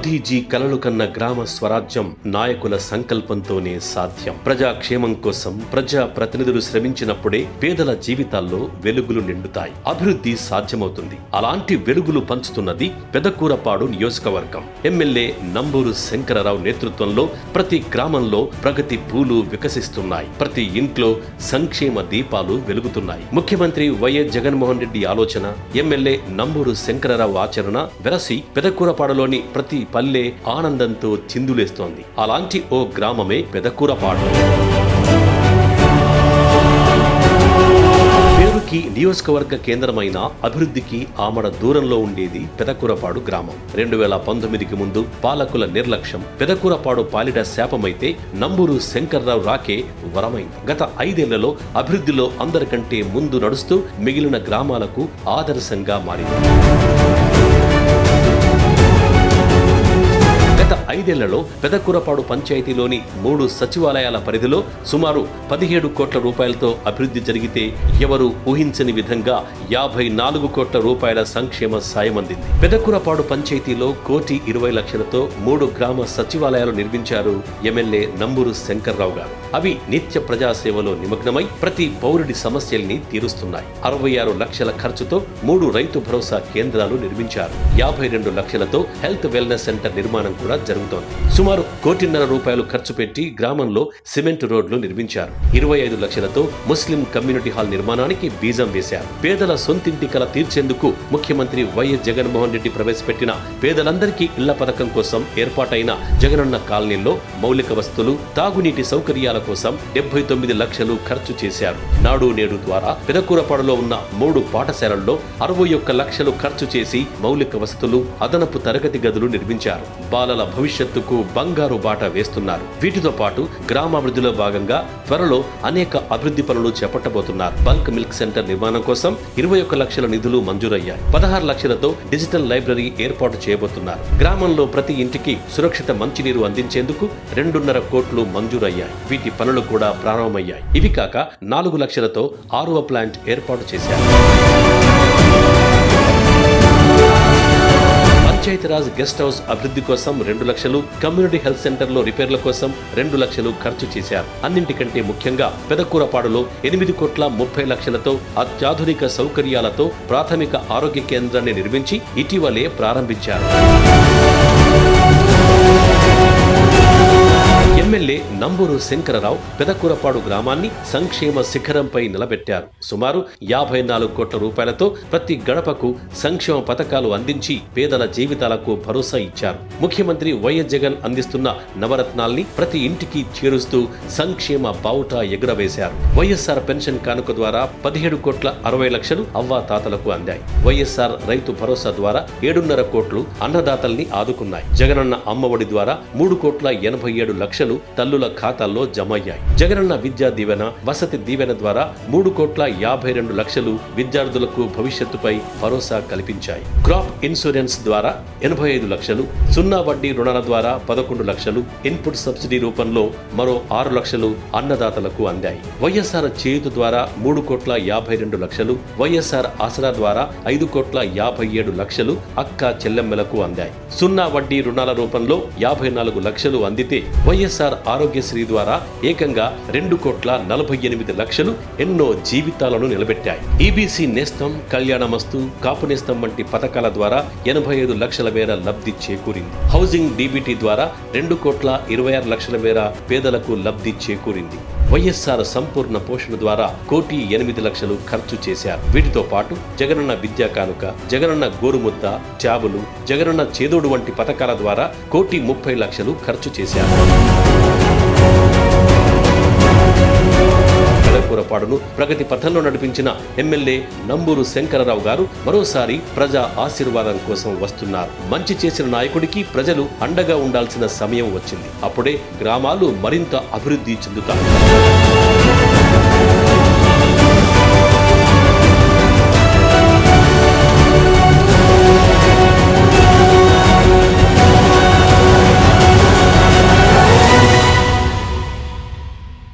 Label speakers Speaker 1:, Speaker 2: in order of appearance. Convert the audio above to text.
Speaker 1: మోదీజీ కలలు కన్న గ్రామ స్వరాజ్యం నాయకుల సంకల్పంతోనే సాధ్యం. ప్రజాక్షేమం కోసం ప్రజా ప్రతినిధులు శ్రమించినప్పుడే పేదల జీవితాల్లో వెలుగులు నిండుతాయి, అభివృద్ధి సాధ్యమవుతుంది. అలాంటి వెలుగులు పంచుతున్నది పెదకూరపాడు నియోజకవర్గం. ఎమ్మెల్యే నంబూరు శంకరరావు నేతృత్వంలో ప్రతి గ్రామంలో ప్రగతి పూలు వికసిస్తున్నాయి. ప్రతి ఇంట్లో సంక్షేమ దీపాలు వెలుగుతున్నాయి. ముఖ్యమంత్రి వైఎస్ జగన్మోహన్ రెడ్డి ఆలోచన, ఎమ్మెల్యే నంబూరు శంకరరావు ఆచరణ వెరసి పెదకూరపాడులోని ప్రతి పల్లె ఆనందంతో చిందులేస్తోంది. అలాంటి ఓ గ్రామమే పెదకూరపాడు. పేరుకి నియోజకవర్గ కేంద్రమైన అభివృద్ధికి ఆమడ దూరంలో ఉండేది పెదకూరపాడు గ్రామం. 2019కి ముందు పాలకుల నిర్లక్ష్యం పెదకూరపాడు పాలిట శాపమైతే నంబూరు శంకర్రావు రాకే వరమైంది. గత 5 ఏళ్లలో అభివృద్ధిలో అందరికంటే ముందు నడుస్తూ మిగిలిన గ్రామాలకు ఆదర్శంగా మారింది. గత 5 ఏళ్లలో పెదకూరపాడు పంచాయతీలోని 3 సచివాలయాల పరిధిలో సుమారు 17 కోట్ల రూపాయలతో అభివృద్ధి జరిగితే ఎవరు ఊహించని విధంగా 54 కోట్ల రూపాయల సంక్షేమ సాయం అందింది. పెదకూరపాడు పంచాయతీలో 1,20,00,000తో 3 గ్రామ సచివాలయాలు నిర్మించారు ఎమ్మెల్యే నంబూరు శంకర్రావు గారు. అవి నిత్య ప్రజాసేవలో నిమగ్నమై ప్రతి పౌరుడి సమస్యల్ని తీరుస్తున్నాయి. 66 లక్షల ఖర్చుతో 3 రైతు భరోసా కేంద్రాలు నిర్మించారు. 52 లక్షలతో హెల్త్ వెల్నెస్ సెంటర్ నిర్మాణం కూడా జరుగుతోంది. సుమారు 1,50,00,000 రూపాయలు ఖర్చు పెట్టి గ్రామంలో సిమెంట్ రోడ్లు నిర్మించారు. 25 లక్షలతో ముస్లిం కమ్యూనిటీ హాల్ నిర్మాణానికి బీజం వేశారు. పేదల సొంతింటి కల తీర్చేందుకు ముఖ్యమంత్రి వైఎస్ జగన్మోహన్ రెడ్డి ప్రవేశపెట్టిన పేదలందరికీ ఇళ్ల పథకం కోసం ఏర్పాటైన జగనన్న కాలనీలో మౌలిక వస్తువులు, తాగునీటి సౌకర్యాల కోసం 79 లక్షలు ఖర్చు చేశారు. నాడు నేడు ద్వారా పెదకూరపాడులో ఉన్న 3 పాఠశాలల్లో 61 లక్షలు ఖర్చు చేసి మౌలిక వస్తువులు, అదనపు తరగతి గదులు నిర్మించారు. బాలల భవిష్యత్తుకు బంగారు బాట వేస్తున్నారు. వీటితో పాటు గ్రామాభివృద్ధిలో భాగంగా త్వరలో అనేక అభివృద్ధి పనులు చేపట్టబోతున్నారు. బల్క్ మిల్క్ సెంటర్ నిర్మాణం కోసం 21 లక్షల నిధులు మంజూరయ్యాయి. 16 లక్షలతో డిజిటల్ లైబ్రరీ ఏర్పాటు చేయబోతున్నారు. గ్రామంలో ప్రతి ఇంటికి సురక్షిత మంచినీరు అందించేందుకు 2.5 కోట్లు మంజూరయ్యాయి. వీటి పనులు కూడా ప్రారంభమయ్యాయి. ఇవి కాక 4 లక్షలతో ఆర్ఓ ప్లాంట్ ఏర్పాటు చేశారు. పంచాయతీరాజ్ గెస్ట్ హౌస్ అభివృద్ధి కోసం 2 లక్షలు, కమ్యూనిటీ హెల్త్ సెంటర్ లో రిపేర్ల కోసం 2 లక్షలు ఖర్చు చేశారు. అన్నింటికంటే ముఖ్యంగా పెదకూరపాడులో 8,30,00,000లతో అత్యాధునిక సౌకర్యాలతో ప్రాథమిక ఆరోగ్య కేంద్రాన్ని నిర్మించి ఇటీవలే ప్రారంభించారు. ఎమ్మెల్యే నంబూరు శంకరరావు పెదకూరపాడు గ్రామాన్ని సంక్షేమ శిఖరంపై నిలబెట్టారు. సుమారు 54 కోట్ల రూపాయలతో ప్రతి గడపకు సంక్షేమ పథకాలు అందించి పేదల జీవితాలకు భరోసా ఇచ్చారు. ముఖ్యమంత్రి వైఎస్ జగన్ అందిస్తున్న నవరత్నాల్ని ప్రతి ఇంటికి చేరుస్తూ సంక్షేమ బావుట ఎగురవేశారు. వైఎస్ఆర్ పెన్షన్ కానుక ద్వారా 17,60,00,000 అవ్వాతాతలకు అందాయి. వైఎస్ఆర్ రైతు భరోసా ద్వారా 7.5 కోట్లు అన్నదాతల్ని ఆదుకున్నాయి. జగనన్న అమ్మఒడి ద్వారా 3,87,00,000 తల్లుల ఖాతాల్లో జమయ్యాయి. జగనన్న విద్యా దీవెన, వసతి దీవెన ద్వారా 3,52,00,000 విద్యార్థులకు భవిష్యత్తుపై భరోసా కల్పించాయి. క్రాప్ ఇన్సూరెన్స్ ద్వారా 85 లక్షలు, సున్నా వడ్డీ రుణాల ద్వారా 11 లక్షలు, ఇన్పుట్ సబ్సిడీ రూపంలో మరో 6 లక్షలు అన్నదాతలకు అందాయి. వైఎస్ఆర్ చేయూత ద్వారా 3,52,00,000, వైఎస్ఆర్ ఆసరా ద్వారా 5,57,00,000 అక్క చెల్లెమ్మలకు అందాయి. సున్నా వడ్డీ రుణాల రూపంలో 54 లక్షలు అందితే వైఎస్ఆర్ ఆరోగ్యశ్రీ ద్వారా ఏకంగా 2,48,00,000 ఎన్నో జీవితాలను నిలబెట్టాయి. ఈబీసీ నేస్తం, కళ్యాణమస్తు, కాపు నేస్తం వంటి పథకాల ద్వారా 85 లక్షల మేర లబ్ధి చేకూరింది. హౌసింగ్ డీబీటీ ద్వారా 2,26,00,000 మేర పేదలకు లబ్ధి చేకూరింది. వైఎస్ఆర్ సంపూర్ణ పోషణ ద్వారా 1,08,00,000 ఖర్చు చేశారు. వీటితో పాటు జగనన్న విద్యా కానుక, జగనన్న గోరుముద్ద, ట్యాబులు, జగనన్న చేదోడు వంటి పథకాల ద్వారా 1,30,00,000 ఖర్చు చేశారు. పెదకూరపాడును ప్రగతి పథంలో నడిపించిన ఎమ్మెల్యే నంబూరు శంకరరావు గారు మరోసారి ప్రజా ఆశీర్వాదం కోసం వస్తున్నారు. మంచి చేసిన నాయకుడికి ప్రజలు అండగా ఉండాల్సిన సమయం వచ్చింది. అప్పుడే గ్రామాలు మరింత అభివృద్ధి చెందుతాయి.